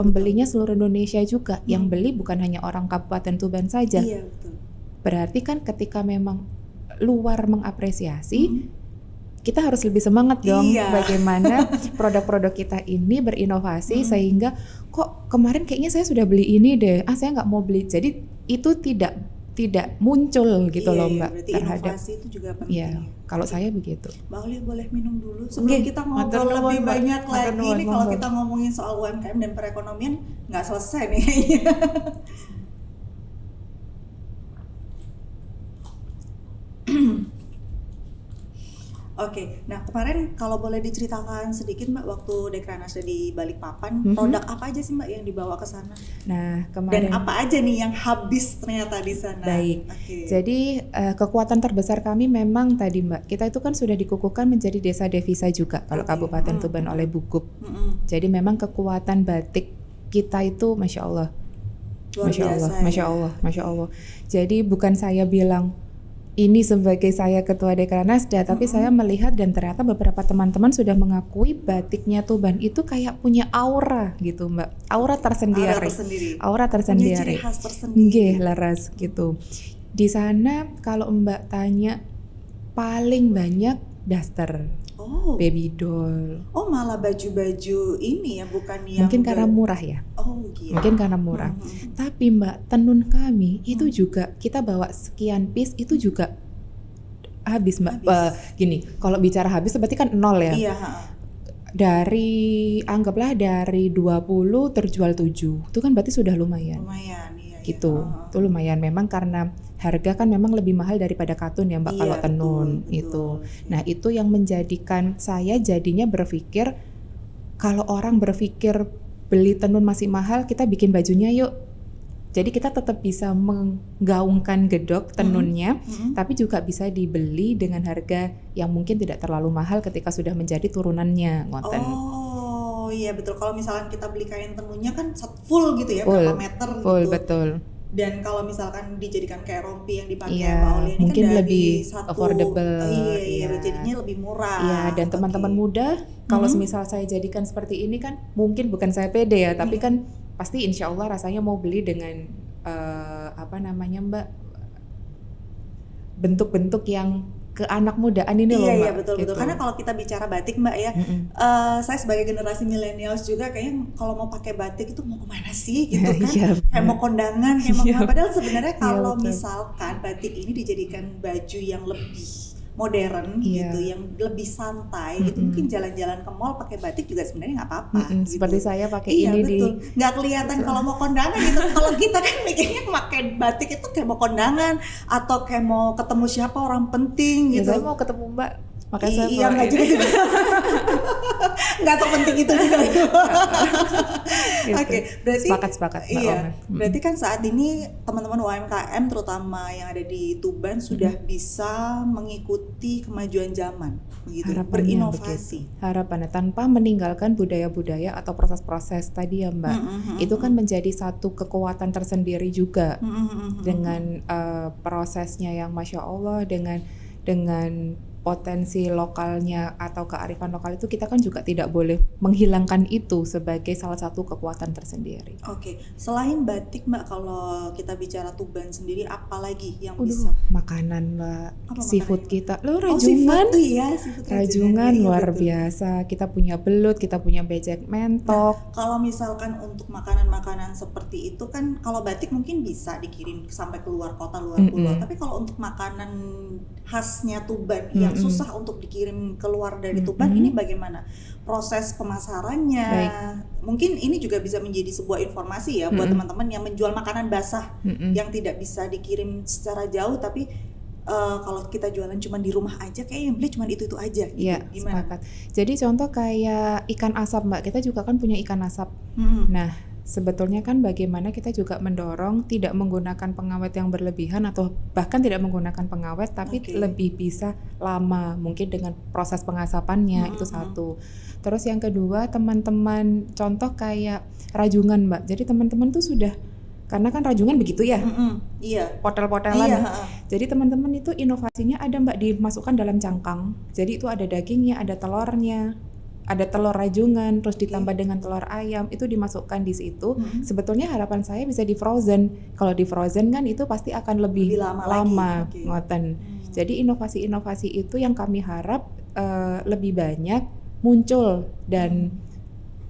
Pembelinya betul. Seluruh Indonesia juga. Yang beli bukan hanya orang Kabupaten Tuban saja. Iya, betul. Berarti kan ketika memang luar mengapresiasi, kita harus lebih semangat dong bagaimana produk-produk kita ini berinovasi sehingga kok kemarin kayaknya saya sudah beli ini deh, saya nggak mau beli. Jadi itu tidak muncul gitu loh Mbak terhadap inovasi itu juga penting. Iya, kalau saya begitu. Mbak Aulia boleh minum dulu sebelum kita ngobrol lebih banyak lagi nih. Kalau kita ngomongin soal UMKM dan perekonomian nggak selesai nih kayaknya. Oke, nah kemarin kalau boleh diceritakan sedikit Mbak waktu Dekranasda di Balikpapan, produk apa aja sih Mbak yang dibawa ke sana? Nah kemarin. Dan apa aja nih yang habis ternyata di sana? Baik, jadi kekuatan terbesar kami memang tadi Mbak, kita itu kan sudah dikukuhkan menjadi desa devisa juga kalau Kabupaten Tuban oleh Bukup. Jadi memang kekuatan batik kita itu Masya Allah. Masya Allah. Jadi bukan saya bilang ini sebagai saya ketua Dekranasda, tapi saya melihat dan ternyata beberapa teman-teman sudah mengakui batiknya Tuban itu kayak punya aura gitu Mbak, aura tersendiri. Punya ciri khas tersendiri. Nggih, leres gitu. Di sana kalau Mbak tanya paling banyak daster, baby doll. Oh malah baju-baju ini ya, bukan yang mungkin karena murah ya. Mungkin karena murah. Tapi Mbak, tenun kami itu juga kita bawa sekian piece itu juga habis Mbak. Gini, kalau bicara habis berarti kan nol ya. Iya. Anggaplah dari 20 terjual 7. Itu kan berarti sudah lumayan. Iya. Gitu. Itu lumayan memang karena harga kan memang lebih mahal daripada katun ya Mbak kalau tenun itu. Nah, itu yang menjadikan saya jadinya berpikir kalau orang berpikir beli tenun masih mahal, kita bikin bajunya yuk. Jadi kita tetap bisa menggaungkan gedok tenunnya, tapi juga bisa dibeli dengan harga yang mungkin tidak terlalu mahal ketika sudah menjadi turunannya, ngoten. Oh iya betul. Kalau misalkan kita beli kain tenunnya kan full gitu ya, berapa meter full, gitu. Betul. Dan kalau misalkan dijadikan kayak rompi yang dipakai Mbak Aulia ini mungkin kan lebih affordable. Iya, jadinya lebih murah. Iya, dan teman-teman muda kalau semisal saya jadikan seperti ini kan mungkin bukan saya pede ya, tapi kan pasti insya Allah rasanya mau beli dengan Mbak, bentuk-bentuk yang ke anak mudaan ini loh Mbak. Iya betul. Karena kalau kita bicara batik Mbak ya, saya sebagai generasi millennials juga kayaknya kalau mau pakai batik itu mau kemana sih gitu kan? Kayak mau kondangan, kayak mau apa? Padahal sebenarnya kalau misalkan batik ini dijadikan baju yang lebih modern gitu, yang lebih santai gitu, mungkin jalan-jalan ke mall pakai batik juga sebenarnya nggak apa-apa. Gitu. Seperti saya pakai ini betul. Nggak kelihatan kalau mau kondangan gitu. Kalau kita kan mikirnya pakai batik itu kayak mau kondangan atau kayak mau ketemu siapa orang penting gitu. Saya mau ketemu Mbak. Makanya saya iya nggak juga sih. Nggak sepenting itu juga. Oke, berarti sepakat. Iya, berarti kan saat ini teman-teman UMKM terutama yang ada di Tuban sudah bisa mengikuti kemajuan zaman, begitu, berinovasi. Harapannya tanpa meninggalkan budaya-budaya atau proses-proses tadi ya Mbak. Itu kan menjadi satu kekuatan tersendiri juga dengan prosesnya yang Masya Allah, dengan potensi lokalnya atau kearifan lokal itu, kita kan juga tidak boleh menghilangkan itu sebagai salah satu kekuatan tersendiri. Oke, selain batik Mbak, kalau kita bicara Tuban sendiri, apa lagi yang Udah, bisa? makanan Mbak, Apa seafood makanannya, Mbak? kita, lo Oh, rajungan, seafood. Iya, seafood rajungan iya, luar betul. biasa. Kita punya belut, kita punya becek mentok. Kalau misalkan untuk makanan-makanan seperti itu kan, kalau batik mungkin bisa dikirim sampai keluar kota, luar pulau. Tapi kalau untuk makanan khasnya Tuban yang susah untuk dikirim keluar dari Tuban, ini bagaimana proses pemasarannya? Baik. Mungkin ini juga bisa menjadi sebuah informasi ya buat teman-teman yang menjual makanan basah yang tidak bisa dikirim secara jauh, tapi kalau kita jualan cuma di rumah aja, kayak yang beli cuma itu aja gitu. Iya, Gimana? sepakat. Jadi contoh kayak ikan asap Mbak, kita juga kan punya ikan asap. Nah, sebetulnya kan bagaimana kita juga mendorong tidak menggunakan pengawet yang berlebihan atau bahkan tidak menggunakan pengawet, tapi lebih bisa lama mungkin dengan proses pengasapannya. Itu satu. Terus yang kedua, teman-teman contoh kayak rajungan Mbak. Jadi teman-teman tuh sudah, karena kan rajungan begitu ya, Iya. potel-potelan. Iya. Jadi teman-teman itu inovasinya ada Mbak, dimasukkan dalam cangkang. Jadi itu ada dagingnya, ada telurnya, ada telur rajungan, terus ditambah dengan telur ayam, itu dimasukkan di situ. Sebetulnya harapan saya bisa di frozen. Kalau di frozen kan itu pasti akan lebih lama. Ngoten. Jadi inovasi-inovasi itu yang kami harap lebih banyak muncul dan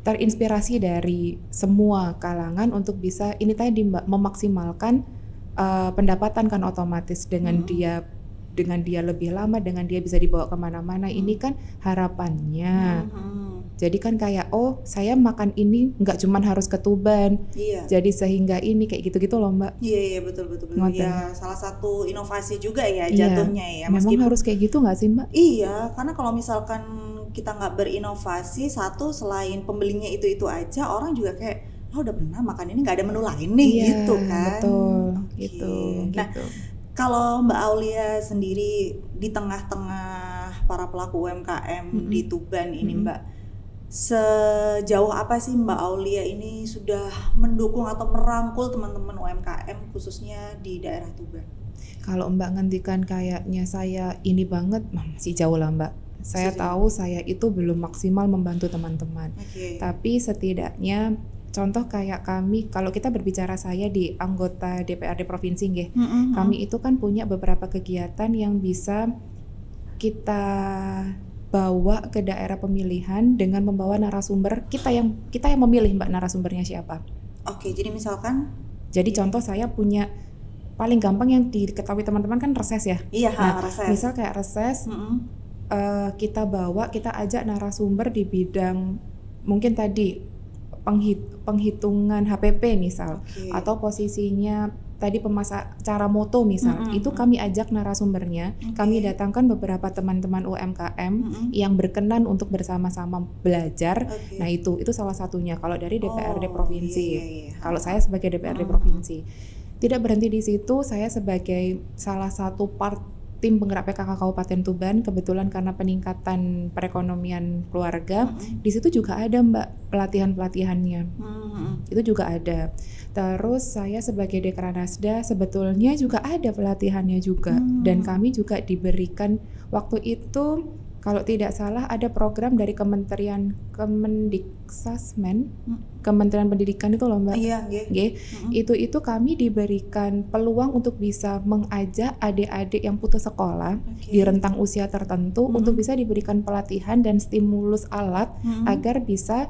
terinspirasi dari semua kalangan untuk bisa ini tadi Mbak, memaksimalkan pendapatan kan otomatis dengan dia lebih lama, dengan dia bisa dibawa kemana-mana. Ini kan harapannya. Jadi kan kayak, oh saya makan ini nggak cuman harus ke Tuban, jadi sehingga ini kayak gitu-gitu loh Mbak. Iya betul. Ya salah satu inovasi juga ya jatuhnya ya. Memang harus kayak gitu nggak sih Mbak? Iya, karena kalau misalkan kita nggak berinovasi, satu selain pembelinya itu aja, orang juga kayak udah pernah makan ini, nggak ada menu lain nih, gitu kan. Betul, gitu. Nah, kalau Mbak Aulia sendiri di tengah-tengah para pelaku UMKM di Tuban ini Mbak, sejauh apa sih Mbak Aulia ini sudah mendukung atau merangkul teman-teman UMKM khususnya di daerah Tuban? Kalau Mbak ngendikan kayaknya saya ini banget, masih jauh lah Mbak. Saya tahu saya itu belum maksimal membantu teman-teman. Tapi setidaknya contoh kayak kami, kalau kita berbicara saya di anggota DPRD provinsi nggih, kami itu kan punya beberapa kegiatan yang bisa kita bawa ke daerah pemilihan dengan membawa narasumber kita yang memilih Mbak narasumbernya siapa. Oke, jadi misalkan, jadi contoh saya punya paling gampang yang diketahui teman-teman kan reses ya. Iya, reses. Misal kayak reses, kita ajak narasumber di bidang mungkin tadi penghitungan HPP misal, atau posisinya tadi cara moto misal, itu kami ajak narasumbernya, kami datangkan beberapa teman-teman UMKM yang berkenan untuk bersama-sama belajar. Nah itu salah satunya kalau dari DPRD provinsi. Kalau saya sebagai DPRD provinsi, tidak berhenti di situ, saya sebagai salah satu tim penggerak PKK Kabupaten Tuban, kebetulan karena peningkatan perekonomian keluarga, di situ juga ada Mbak pelatihan-pelatihannya, itu juga ada. Terus saya sebagai Dekranasda sebetulnya juga ada pelatihannya juga, dan kami juga diberikan waktu itu, kalau tidak salah ada program dari Kementerian Kemendiksasmen, Kementerian Pendidikan itu loh Mbak. Iya, Itu kami diberikan peluang untuk bisa mengajak adik-adik yang putus sekolah di rentang usia tertentu untuk bisa diberikan pelatihan dan stimulus alat agar bisa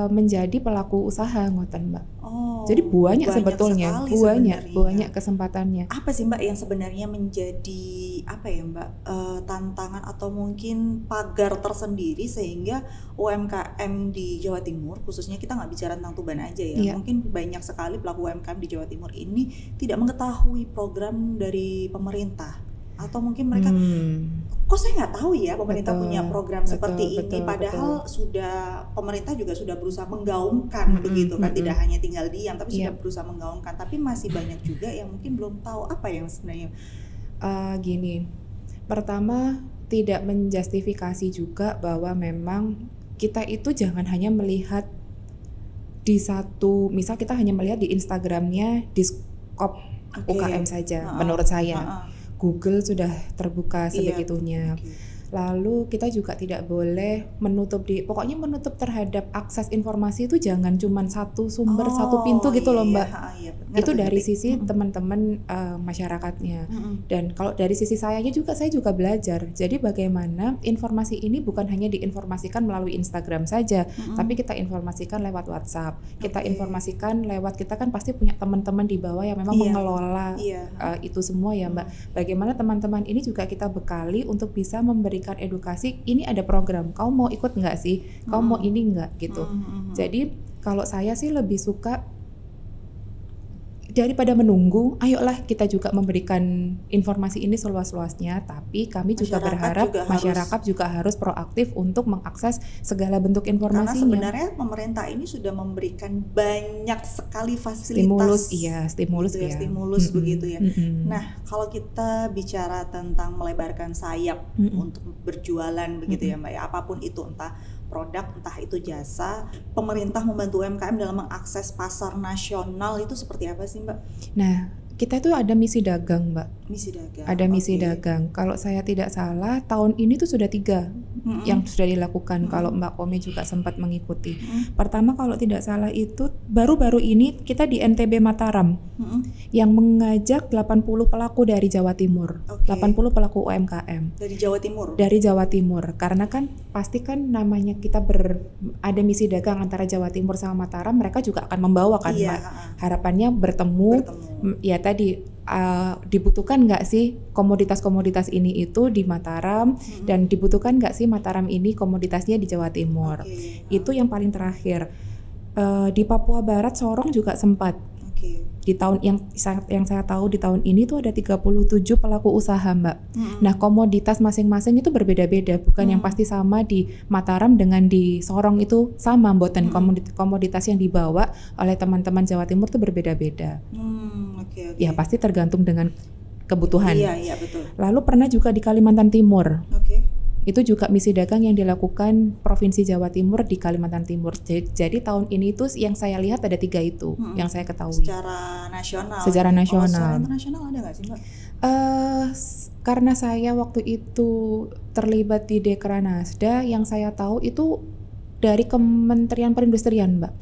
menjadi pelaku usaha ngoten Mbak. Jadi banyak sebetulnya, banyak kesempatannya. Apa sih Mbak yang sebenarnya menjadi Mbak tantangan atau mungkin pagar tersendiri sehingga UMKM di Jawa Timur, khususnya kita nggak bicara tentang Tuban aja ya, mungkin banyak sekali pelaku UMKM di Jawa Timur ini tidak mengetahui program dari pemerintah, atau mungkin mereka kok saya nggak tahu ya pemerintah punya program seperti ini, padahal pemerintah juga sudah berusaha menggaungkan begitu kan, tidak hanya tinggal diam tapi sudah berusaha menggaungkan, tapi masih banyak juga yang mungkin belum tahu apa yang sebenarnya. Gini, pertama tidak menjustifikasi juga bahwa memang kita itu jangan hanya melihat di satu, misal kita hanya melihat di Instagramnya Diskop UKM saja, menurut saya. Google sudah terbuka Iya. sebegitunya. Oke. Lalu kita juga tidak boleh pokoknya menutup terhadap akses informasi itu jangan cuman satu sumber, satu pintu gitu Iya loh ya, Mbak. iya, Itu ngerti dari ngerti. sisi teman-teman masyarakatnya. Mm-mm. Dan kalau dari sisi saya juga belajar. Jadi bagaimana informasi ini bukan hanya diinformasikan melalui Instagram saja, tapi kita informasikan lewat WhatsApp. Kita Oke. informasikan lewat, kita kan pasti punya teman-teman di bawah yang memang Iya. mengelola Iya. itu semua ya Mbak. Bagaimana teman-teman ini juga kita bekali untuk bisa memberikan edukasi, ini ada program, kamu mau ikut nggak sih? Kamu mau ini nggak gitu. Jadi kalau saya sih lebih suka daripada menunggu, ayolah kita juga memberikan informasi ini seluas-luasnya, tapi kami juga berharap masyarakat juga harus proaktif untuk mengakses segala bentuk Karena informasinya. sebenarnya pemerintah ini sudah memberikan banyak sekali fasilitas. Stimulus gitu ya, ya. stimulus begitu ya. Mm-mm. Nah, kalau kita bicara tentang melebarkan sayap untuk berjualan begitu ya Mbak ya, apapun itu, entah produk, entah itu jasa, pemerintah membantu UMKM dalam mengakses pasar nasional itu seperti apa sih Mbak? Nah, kita itu ada misi dagang Mbak. Misi dagang. Ada misi Oke. dagang. Kalau saya tidak salah, tahun ini tuh sudah 3 yang sudah dilakukan. Kalau Mbak Komi juga sempat mengikuti. Pertama kalau tidak salah itu baru-baru ini kita di NTB Mataram yang mengajak 80 pelaku dari Jawa Timur. Oke. 80 pelaku UMKM. Dari Jawa Timur. Dari Jawa Timur. Karena kan pasti kan namanya kita ada misi dagang antara Jawa Timur sama Mataram, mereka juga akan membawa kan Iya, Mbak. Harapannya bertemu. Ya tadi dibutuhkan nggak sih komoditas-komoditas ini itu di Mataram, dan dibutuhkan nggak sih Mataram ini komoditasnya di Jawa Timur. Itu yang paling terakhir. Di Papua Barat, Sorong juga sempat. Di tahun yang saya tahu di tahun ini tuh ada 37 pelaku usaha Mbak. Nah komoditas masing-masing itu berbeda-beda, bukan yang pasti sama di Mataram dengan di Sorong itu sama, mboten. Komoditas yang dibawa oleh teman-teman Jawa Timur itu berbeda-beda. Ya pasti tergantung dengan kebutuhan. Iya betul. Lalu pernah juga di Kalimantan Timur. Itu juga misi dagang yang dilakukan Provinsi Jawa Timur di Kalimantan Timur. Jadi tahun ini itu yang saya lihat ada 3 itu yang saya ketahui. Secara nasional. Secara nasional. Secara internasional ada nggak sih Mbak? Karena saya waktu itu terlibat di Dekranasda, yang saya tahu itu dari Kementerian Perindustrian Mbak.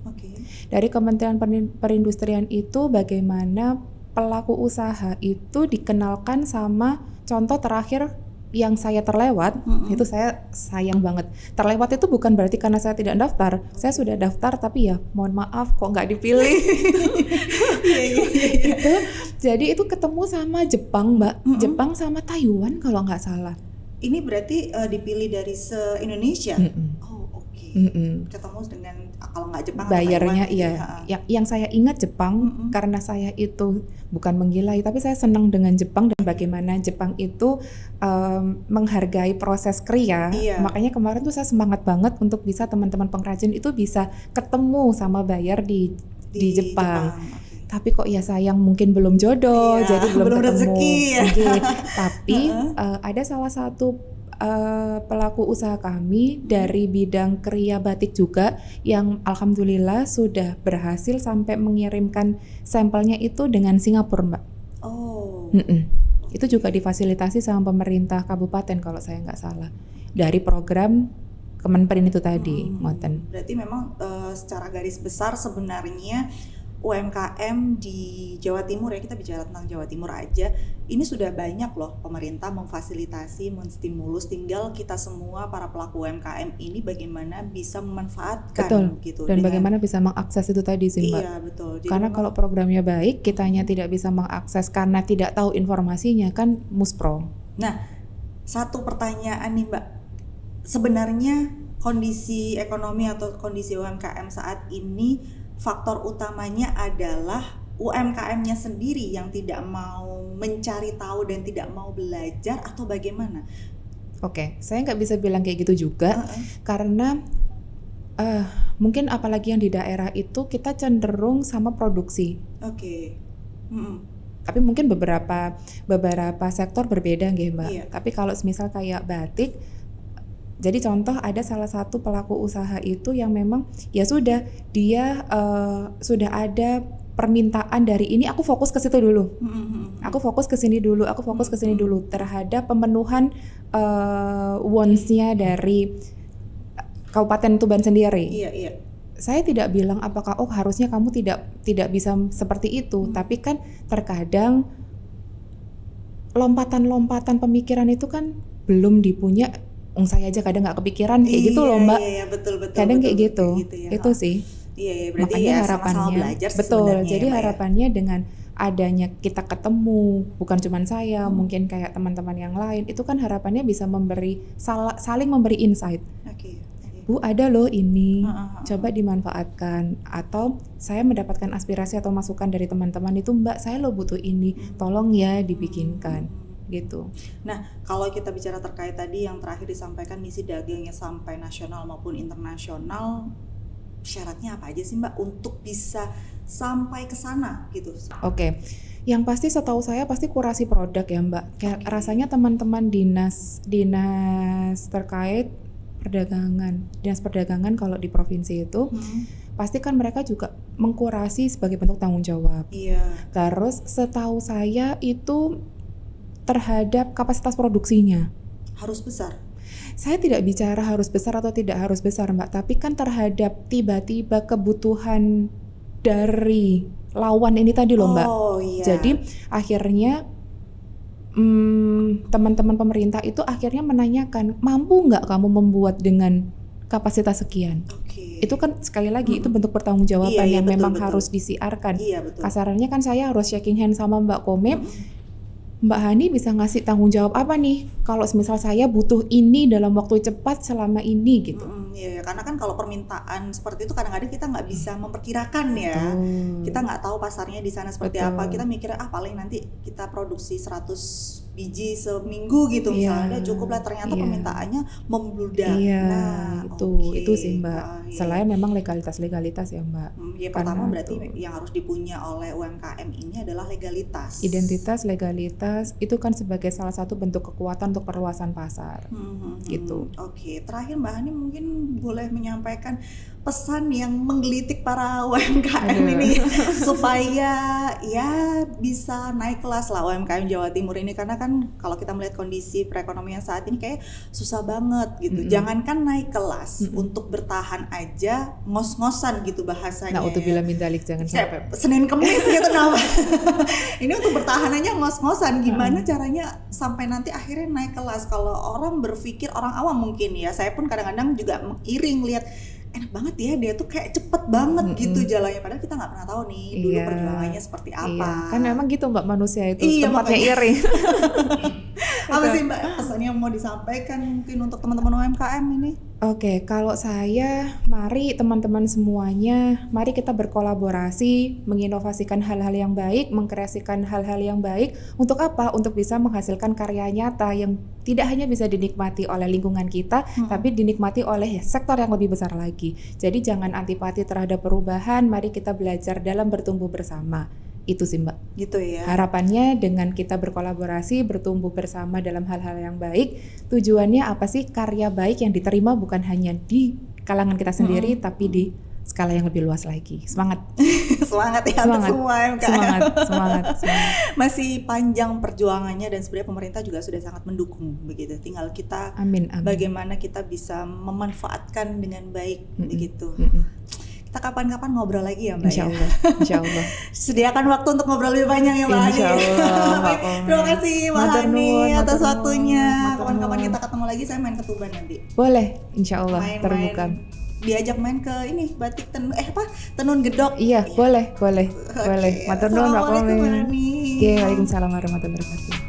Dari Kementerian Perindustrian itu bagaimana pelaku usaha itu dikenalkan sama, contoh terakhir yang saya terlewat, itu saya sayang banget. Terlewat itu bukan berarti karena saya tidak daftar. Saya sudah daftar tapi ya mohon maaf kok nggak dipilih. Itu, jadi itu ketemu sama Jepang Mbak. Jepang sama Taiwan kalau nggak salah. Ini berarti dipilih dari se-Indonesia? Ketemu dengan kalau nggak Jepang bayarnya atau Taiwan, iya. Yang saya ingat Jepang, karena saya itu bukan menggilai, tapi saya senang dengan Jepang dan bagaimana Jepang itu menghargai proses kria. Makanya kemarin tuh saya semangat banget untuk bisa teman-teman pengrajin itu bisa ketemu sama buyer di Jepang. Tapi kok ya sayang mungkin belum jodoh, jadi belum ketemu. Rezeki, ya. Tapi ada salah satu pelaku usaha kami dari bidang kria batik juga yang alhamdulillah sudah berhasil sampai mengirimkan sampelnya itu dengan Singapura Mbak. Itu juga difasilitasi sama pemerintah kabupaten kalau saya nggak salah, dari program Kemenperin itu tadi. Berarti memang secara garis besar sebenarnya UMKM di Jawa Timur, ya kita bicara tentang Jawa Timur aja, ini sudah banyak loh pemerintah memfasilitasi, menstimulus, tinggal kita semua para pelaku UMKM ini bagaimana bisa memanfaatkan. Gitu. Dan bagaimana bisa mengakses itu tadi sih Mbak. Iya betul. Jadi karena kalau programnya baik, kitanya tidak bisa mengakses karena tidak tahu informasinya kan muspro. Nah, satu pertanyaan nih Mbak, sebenarnya kondisi ekonomi atau kondisi UMKM saat ini faktor utamanya adalah UMKM-nya sendiri yang tidak mau mencari tahu dan tidak mau belajar atau bagaimana? Saya nggak bisa bilang kayak gitu juga, karena mungkin apalagi yang di daerah itu kita cenderung sama produksi. Tapi mungkin beberapa sektor berbeda nggih Mbak. Tapi kalau misal kayak batik, jadi contoh ada salah satu pelaku usaha itu yang memang ya sudah dia sudah ada permintaan dari ini, aku fokus ke situ dulu. Aku fokus ke sini dulu, aku fokus ke sini dulu terhadap pemenuhan wants-nya dari Kabupaten Tuban sendiri. Iya. Saya tidak bilang apakah harusnya kamu tidak bisa seperti itu, tapi kan terkadang lompatan-lompatan pemikiran itu kan belum dipunya. Saya aja kadang nggak kepikiran kayak gitu loh Mbak. Iya, betul. Kadang kayak gitu. Ya. Itu sih. Iya, berarti makanya ya harapannya sama-sama belajar betul. Jadi ya, harapannya dengan adanya kita ketemu, bukan cuma saya, mungkin kayak teman-teman yang lain, itu kan harapannya bisa saling memberi insight. Oke. Bu, ada loh ini, coba dimanfaatkan. Atau saya mendapatkan aspirasi atau masukan dari teman-teman itu, Mbak, saya lo butuh ini, tolong ya dibikinkan. Gitu. Nah, kalau kita bicara terkait tadi yang terakhir disampaikan misi dagangnya sampai nasional maupun internasional, syaratnya apa aja sih Mbak untuk bisa sampai ke sana gitu? Oke. Yang pasti setahu saya pasti kurasi produk ya Mbak. Kayak rasanya teman-teman dinas terkait dinas perdagangan kalau di provinsi itu pasti kan mereka juga mengkurasi sebagai bentuk tanggung jawab. Iya. Terus setahu saya itu terhadap kapasitas produksinya harus besar. Saya tidak bicara harus besar atau tidak harus besar Mbak, tapi kan terhadap tiba-tiba kebutuhan dari lawan ini tadi loh Mbak. Iya. Jadi akhirnya teman-teman pemerintah itu akhirnya menanyakan, mampu nggak kamu membuat dengan kapasitas sekian? Itu kan sekali lagi itu bentuk pertanggungjawaban yang betul, memang harus disiarkan. Kasarannya kan saya harus shaking hand sama Mbak Kome. Mbak Hani bisa ngasih tanggung jawab apa nih kalau misal saya butuh ini dalam waktu cepat selama ini gitu. Iya, karena kan kalau permintaan seperti itu kadang-kadang kita nggak bisa memperkirakan ya. Kita nggak tahu pasarnya di sana seperti apa. Kita mikirnya paling nanti kita produksi 100 biji seminggu gitu misalnya cukup lah, ternyata permintaannya membludak. Nah, itu sih Mbak. Selain memang legalitas ya Mbak. Pertama berarti yang harus dipunya oleh UMKM ini adalah legalitas. Identitas, legalitas itu kan sebagai salah satu bentuk kekuatan untuk perluasan pasar. Gitu. Oke, terakhir Mbak Hani mungkin boleh menyampaikan pesan yang menggelitik para UMKM ini supaya ya bisa naik kelas lah UMKM Jawa Timur ini, karena kan kalau kita melihat kondisi perekonomian saat ini kayak susah banget gitu. Jangankan naik kelas, untuk bertahan aja ngos-ngosan gitu bahasanya. Nah, untuk bila mindalik jangan sampai Senin Kemis gitu nama. Ini untuk bertahan aja ngos-ngosan, gimana caranya sampai nanti akhirnya naik kelas. Kalau orang berpikir, orang awam mungkin ya, saya pun kadang-kadang juga iring lihat enak banget ya, dia tuh kayak cepet banget gitu jalannya, padahal kita nggak pernah tahu nih dulu perjuangannya seperti apa. Kan memang gitu Mbak, manusia itu tempatnya iri. Apa sih Mbak pesan yang mau disampaikan mungkin untuk teman-teman UMKM ini? Oke, kalau saya, mari teman-teman semuanya, mari kita berkolaborasi, menginovasikan hal-hal yang baik, mengkreasikan hal-hal yang baik. Untuk apa? Untuk bisa menghasilkan karya nyata yang tidak hanya bisa dinikmati oleh lingkungan kita, tapi dinikmati oleh sektor yang lebih besar lagi. Jadi jangan antipati terhadap perubahan, mari kita belajar dalam bertumbuh bersama. Itu sih Mbak. Gitu ya. Harapannya dengan kita berkolaborasi, bertumbuh bersama dalam hal-hal yang baik, tujuannya apa sih? Karya baik yang diterima bukan hanya di kalangan kita sendiri, tapi di skala yang lebih luas lagi. Semangat. Semangat ya untuk semua UMKM. Semangat. Masih panjang perjuangannya dan sebenarnya pemerintah juga sudah sangat mendukung begitu. Tinggal kita bagaimana kita bisa memanfaatkan dengan baik begitu. Kita kapan-kapan ngobrol lagi ya Mbak. Insya Allah. Sediakan waktu untuk ngobrol lebih banyak ya Mbak. Insya Allah. Terima kasih Mbak Hani atas waktunya. Kapan-kapan kita ketemu lagi, saya main ke Tuban nanti. Boleh, Insya Allah terbuka. Diajak main ke ini batik tenun gedok. Iya, boleh. Matur nuwun Mbak Kome. Assalamualaikum Mbak Hani. Waalaikumsalam warahmatullahi wabarakatuh.